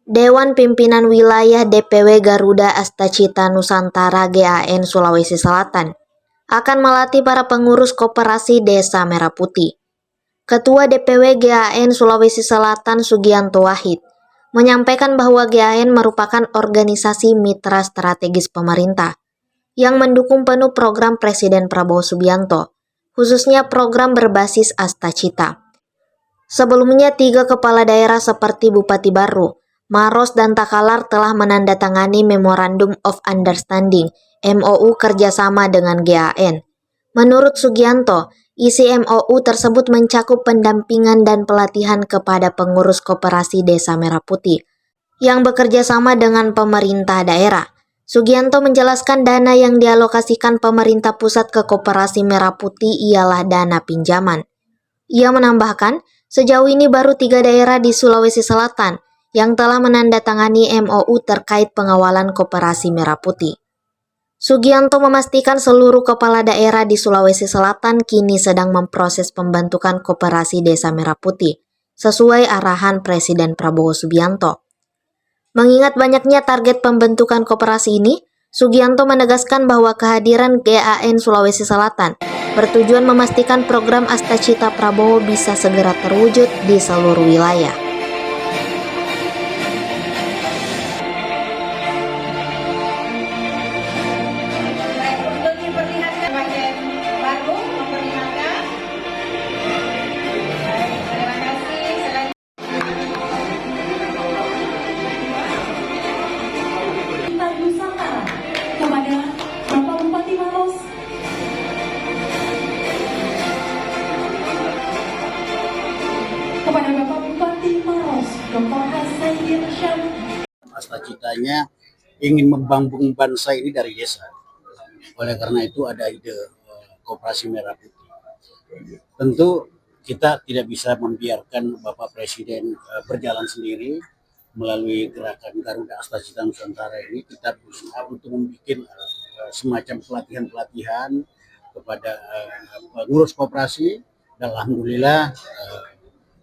Dewan Pimpinan Wilayah DPW Garuda Astacita Nusantara GAN Sulawesi Selatan akan melatih para pengurus koperasi Desa Merah Putih. Ketua DPW GAN Sulawesi Selatan Sugianto Wahid menyampaikan bahwa GAN merupakan organisasi mitra strategis pemerintah yang mendukung penuh program Presiden Prabowo Subianto, khususnya program berbasis Astacita. Sebelumnya, 3 kepala daerah seperti Bupati Baru, Maros, dan Takalar telah menandatangani Memorandum of Understanding (MOU) kerjasama dengan GAN. Menurut Sugianto, isi MOU tersebut mencakup pendampingan dan pelatihan kepada pengurus koperasi Desa Merah Putih yang bekerja sama dengan pemerintah daerah. Sugianto menjelaskan dana yang dialokasikan pemerintah pusat ke koperasi Merah Putih ialah dana pinjaman. Ia menambahkan, sejauh ini baru 3 daerah di Sulawesi Selatan yang telah menandatangani MOU terkait pengawalan koperasi Merah Putih. Sugianto memastikan seluruh kepala daerah di Sulawesi Selatan kini sedang memproses pembentukan koperasi Desa Merah Putih sesuai arahan Presiden Prabowo Subianto. Mengingat banyaknya target pembentukan koperasi ini, Sugianto menegaskan bahwa kehadiran GAN Sulawesi Selatan bertujuan memastikan program Astacita Prabowo bisa segera terwujud di seluruh wilayah. Kepada Bapak Bupati Maros, Dr. Hasaidin Syam. Astacitanya ingin membangun bangsa ini dari desa. Oleh karena itu ada ide Koperasi Merah Putih. Tentu kita tidak bisa membiarkan Bapak Presiden berjalan sendiri melalui gerakan Garuda Astacita Nusantara ini. Kita berusaha untuk membuat semacam pelatihan-pelatihan kepada pengurus koperasi, dan alhamdulillah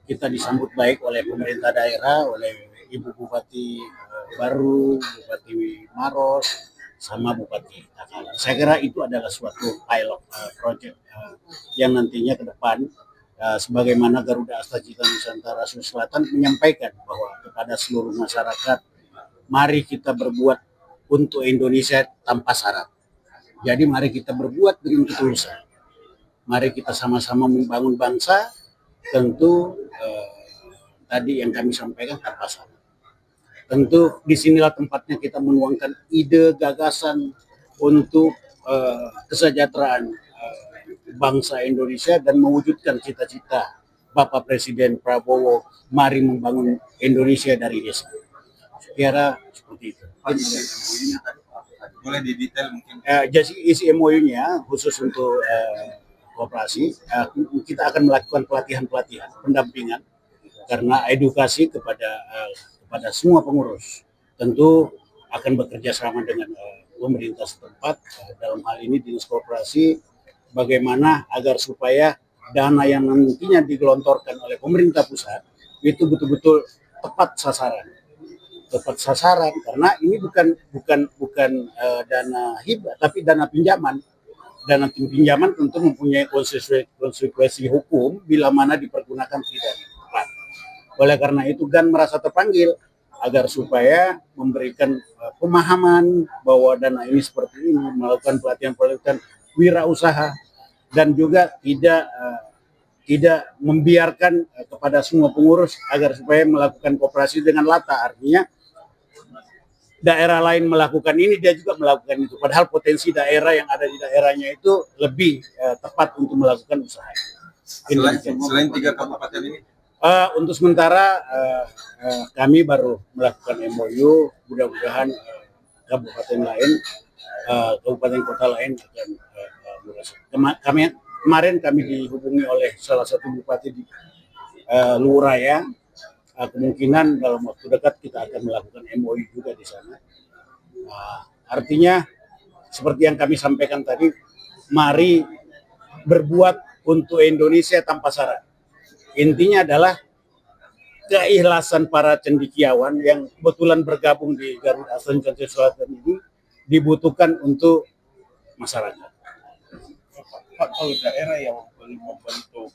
kita disambut baik oleh pemerintah daerah, oleh Ibu Bupati Baru, Bupati Maros, sama Bupati Takalar. Saya kira itu adalah suatu pilot project yang nantinya ke depan sebagaimana Garuda Astacita Nusantara Sulawesi Selatan menyampaikan bahwa kepada seluruh masyarakat, mari kita berbuat untuk Indonesia tanpa syarat. Jadi mari kita berbuat dengan ketulusan. Mari kita sama-sama membangun bangsa, tentu tadi yang kami sampaikan tanpa syarat. Tentu disinilah tempatnya kita menuangkan ide, gagasan untuk kesejahteraan bangsa Indonesia dan mewujudkan cita-cita Bapak Presiden Prabowo, mari membangun Indonesia dari desa. Kira seperti itu. Boleh didetail mungkin? Jadi isi MOU-nya khusus untuk koperasi, kita akan melakukan pelatihan-pelatihan, pendampingan, karena edukasi kepada semua pengurus. Tentu akan bekerja sama dengan pemerintah setempat, dalam hal ini Dinas Koperasi, bagaimana agar supaya dana yang nantinya digelontorkan oleh pemerintah pusat itu betul-betul tepat sasaran, karena ini bukan dana hibah tapi dana pinjaman. Dana pinjaman tentu mempunyai konsekuensi hukum bila mana dipergunakan tidak tepat. Oleh karena itu GAN merasa terpanggil agar supaya memberikan pemahaman bahwa dana ini seperti ini, melakukan pelatihan-pelatihan wirausaha, dan juga tidak membiarkan kepada semua pengurus agar supaya melakukan koperasi dengan lata. Artinya daerah lain melakukan ini, dia juga melakukan itu. Padahal potensi daerah yang ada di daerahnya itu lebih tepat untuk melakukan usaha. Selain 3 kabupaten ini? Untuk sementara kami baru melakukan MOU, mudah-mudahan kabupaten lain, kabupaten kota lain akan kemarin kami dihubungi oleh salah satu bupati di Luraya. Kemungkinan dalam waktu dekat kita akan melakukan MOU juga di sana. Artinya seperti yang kami sampaikan tadi, mari berbuat untuk Indonesia tanpa syarat. Intinya adalah keikhlasan para cendekiawan yang kebetulan bergabung di Garuda Astra Selatan ini dibutuhkan untuk masyarakat. Pak, kalau daerah yang belum membentuk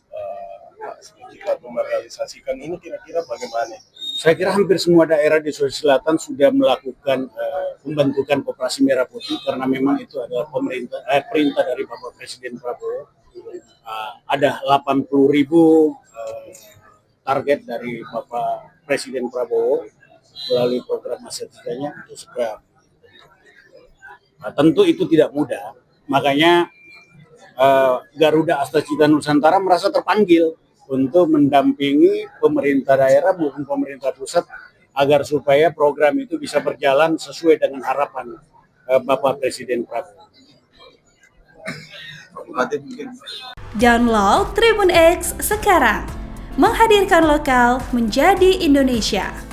atau merealisasikan ini kira-kira bagaimana? Saya kira hampir semua daerah di Sulawesi Selatan sudah melakukan pembentukan Koperasi Merah Putih karena memang itu adalah perintah dari Bapak Presiden Prabowo. Ada 80.000 target dari Bapak Presiden Prabowo melalui program Masa Tiganya untuk segera. Tentu itu tidak mudah, makanya Garuda Astacita Nusantara merasa terpanggil untuk mendampingi pemerintah daerah maupun pemerintah pusat agar supaya program itu bisa berjalan sesuai dengan harapan Bapak Presiden Prabowo. Download Tribun X sekarang, menghadirkan lokal menjadi Indonesia.